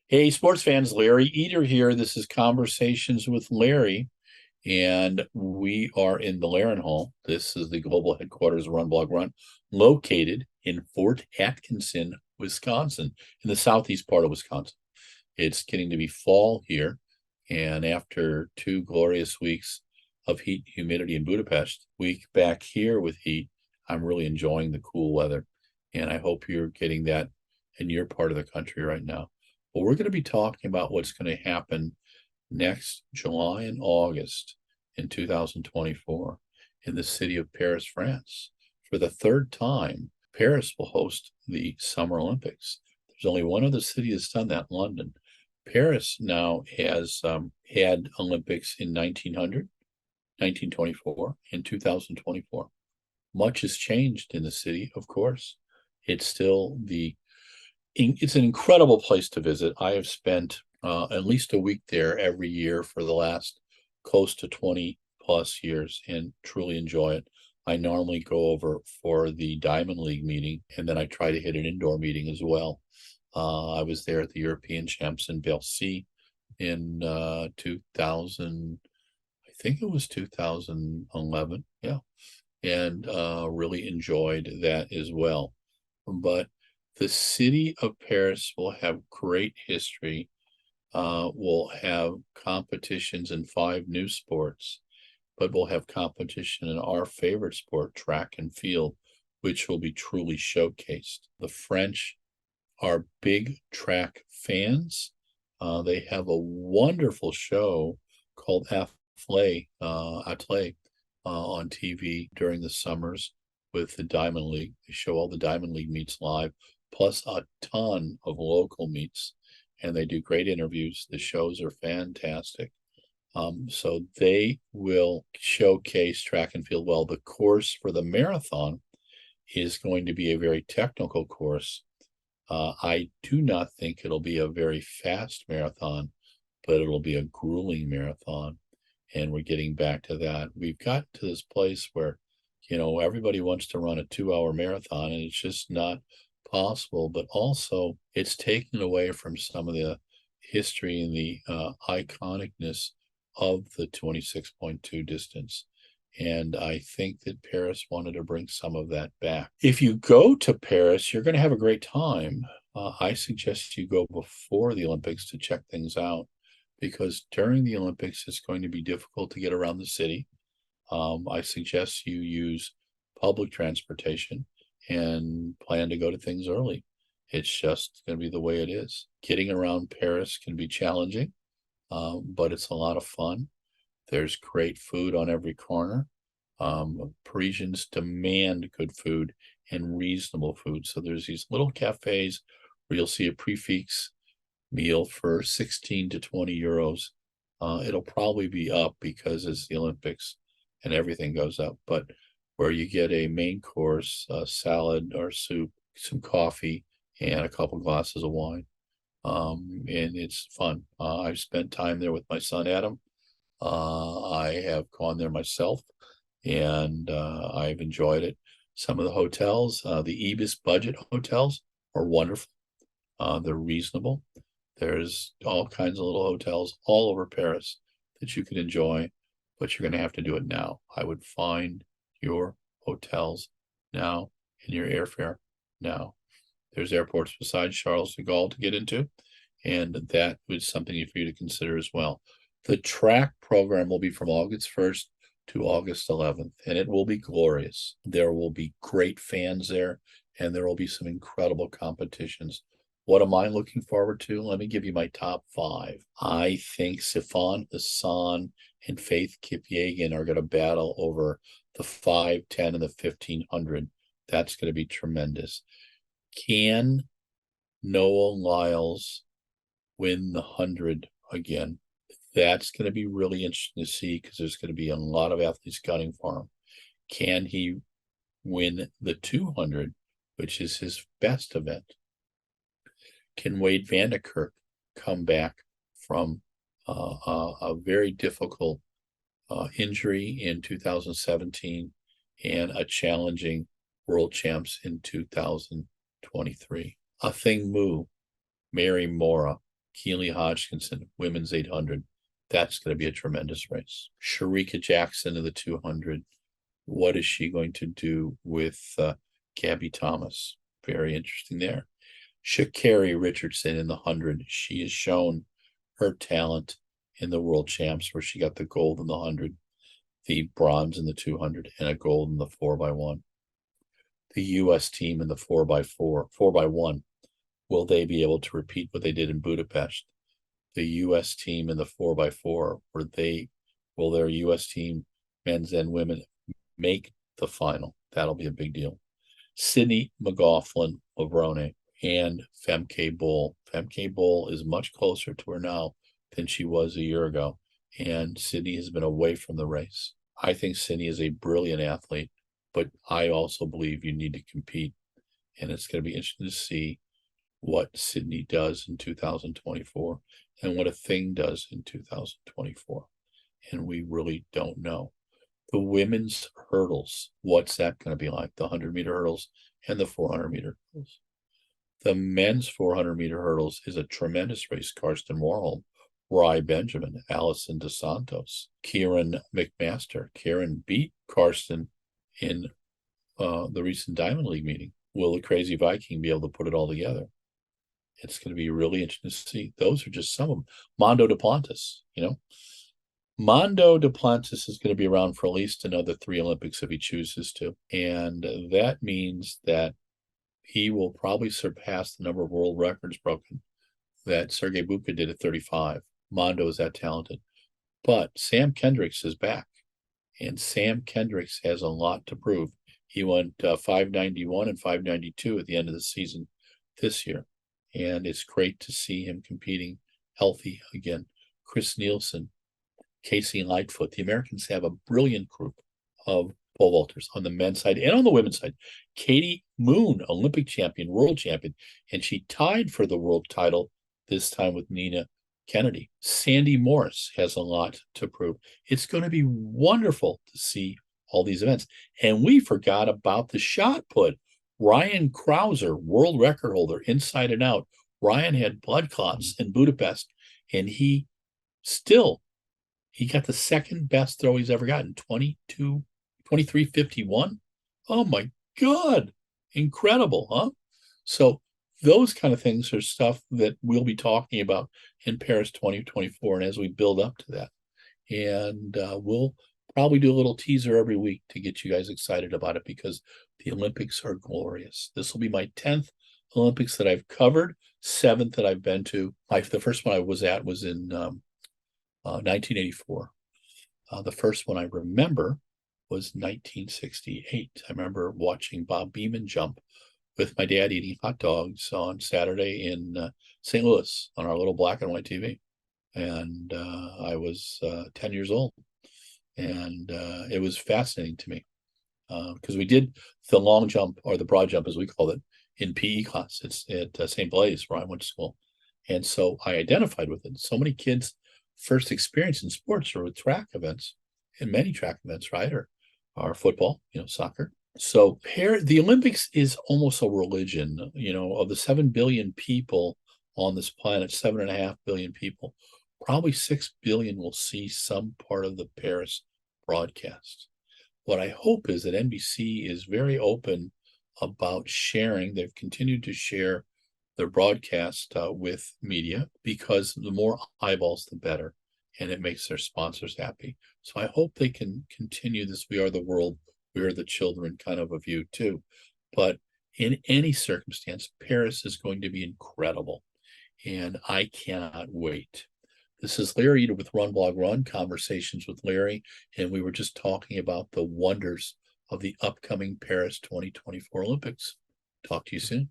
Hey, sports fans, Larry Eater here. This is Conversations with Larry, and we are in the Laren Hall. This is the global headquarters of RunBlogRun, located in Fort Atkinson, Wisconsin, in the southeast part of Wisconsin. It's getting to be fall here, and after 2 glorious weeks of heat and humidity in Budapest, week back here with heat, I'm really enjoying the cool weather, and I hope you're getting that in your part of the country right now. Well, we're going to be talking about what's going to happen next July and August in 2024 in the city of Paris, France. For the third time, Paris will host the Summer Olympics. There's only one other city that's done that, London. Paris now has had Olympics in 1900, 1924, and 2024. Much has changed in the city, of course. It's an incredible place to visit. I have spent at least a week there every year for the last close to 20 plus years and truly enjoy it. I normally go over for the Diamond League meeting, and then I try to hit an indoor meeting as well. I was there at the European Champs in Bercy in 2000, I think it was 2011. Yeah. And really enjoyed that as well. But the city of Paris will have great history, will have competitions in 5 new sports, but we'll have competition in our favorite sport, track and field, which will be truly showcased. The French are big track fans. They have a wonderful show called Athlé on TV during the summers with the Diamond League. They show all the Diamond League meets live, plus a ton of local meets, and they do great interviews. The shows are fantastic. So they will showcase track and field well. The course for the marathon is going to be a very technical course. I do not think it'll be a very fast marathon, but it'll be a grueling marathon. And we're getting back to that. We've got to this place where, everybody wants to run a 2-hour marathon, and it's just not possible. But also, it's taken away from some of the history and the iconicness of the 26.2 distance. And I think that Paris wanted to bring some of that back. If you go to Paris, you're going to have a great time. I suggest you go before the Olympics to check things out, because during the Olympics, it's going to be difficult to get around the city. I suggest you use public transportation and plan to go to things early. It's just going to be the way it is. Getting around Paris can be challenging, but it's a lot of fun. There's great food on every corner. Parisians demand good food and reasonable food. So there's these little cafes where you'll see a prefix meal for 16 to 20 euros. It'll probably be up because it's the Olympics and everything goes up, but where you get a main course, a salad or soup, some coffee, and a couple glasses of wine. And it's fun. I've spent time there with my son, Adam. I have gone there myself, and I've enjoyed it. Some of the hotels, the Ibis budget hotels, are wonderful. They're reasonable. There's all kinds of little hotels all over Paris that you can enjoy, but you're going to have to do it now. I would find your hotels now and your airfare now. There's airports besides Charles de Gaulle to get into, and that was something for you to consider as well. The track program will be from August 1st to August 11th, and it will be glorious. There will be great fans there, and there will be some incredible competitions. What am I looking forward to? Let me give you my top 5. I think Sifan Hassan and Faith Kipyegon are going to battle over the 5, 10, and the 1500. That's going to be tremendous. Can Noah Lyles win the 100 again? That's going to be really interesting to see, because there's going to be a lot of athletes gunning for him. Can he win the 200, which is his best event? Can Wade Vanderkerk come back from a very difficult injury in 2017 and a challenging world champs in 2023? Athing Mu, Mary Mora, Keely Hodgkinson, women's 800. That's going to be a tremendous race. Sharika Jackson in the 200. What is she going to do with Gabby Thomas? Very interesting there. Sha'Carri Richardson in the 100. She has shown her talent in the world champs where she got the gold in the 100, the bronze in the 200, and a gold in the 4x1. The U.S. team in the 4x1, will they be able to repeat what they did in Budapest? The U.S. team in the 4x4, will their U.S. team, men's and women, make the final? That'll be a big deal. Sydney McLaughlin-Levrone and Femke Bol. Femke Bol is much closer to her now than she was a year ago, and Sydney has been away from the race. I think Sydney is a brilliant athlete, but I also believe you need to compete, and it's going to be interesting to see what Sydney does in 2024 and what a thing does in 2024, and we really don't know. The women's hurdles, what's that going to be like? The 100-meter hurdles and the 400-meter hurdles. The men's 400-meter hurdles is a tremendous race. Karsten Warholm, Rai Benjamin, Allison DeSantos, Kieran McMaster. Kieran beat Karsten in the recent Diamond League meeting. Will the Crazy Viking be able to put it all together? It's going to be really interesting to see. Those are just some of them. Mondo Duplantis, Mondo Duplantis is going to be around for at least another 3 Olympics if he chooses to. And that means that he will probably surpass the number of world records broken that Sergei Bubka did at 35. Mondo is that talented. But Sam Kendricks is back. And Sam Kendricks has a lot to prove. He went 591 and 592 at the end of the season this year. And it's great to see him competing healthy again. Chris Nielsen, Casey Lightfoot. The Americans have a brilliant group of pole vaulters on the men's side and on the women's side. Katie Moon, Olympic champion, world champion, and she tied for the world title this time with Nina Kennedy. Sandy Morris has a lot to prove. It's going to be wonderful to see all these events. And we forgot about the shot put. Ryan Krauser, world record holder, inside and out. Ryan had blood clots in Budapest, and he got the second best throw he's ever gotten, 23:51. Oh my God. Incredible, huh? So those kind of things are stuff that we'll be talking about in Paris 2024, and as we build up to that. And we'll probably do a little teaser every week to get you guys excited about it, because the Olympics are glorious. This will be my 10th Olympics that I've covered, 7th that I've been to. The first one I was at was in 1984. The first one I remember was 1968. I remember watching Bob Beamon jump with my dad eating hot dogs on Saturday in St. Louis on our little black and white TV. And I was 10 years old. And it was fascinating to me because we did the long jump, or the broad jump as we call it, in PE class. It's at St. Blaise, where I went to school. And so I identified with it. So many kids' first experience in sports are with track events, and many track events, right? Or football, soccer. So the Olympics is almost a religion, of the 7 billion people on this planet, 7.5 billion people, probably 6 billion will see some part of the Paris broadcast. What I hope is that NBC is very open about sharing. They've continued to share their broadcast with media, because the more eyeballs, the better. And it makes their sponsors happy. So I hope they can continue this "we are the world, we are the children" kind of a view too. But in any circumstance, Paris is going to be incredible. And I cannot wait. This is Larry Eder with RunBlogRun, Conversations with Larry. And we were just talking about the wonders of the upcoming Paris 2024 Olympics. Talk to you soon.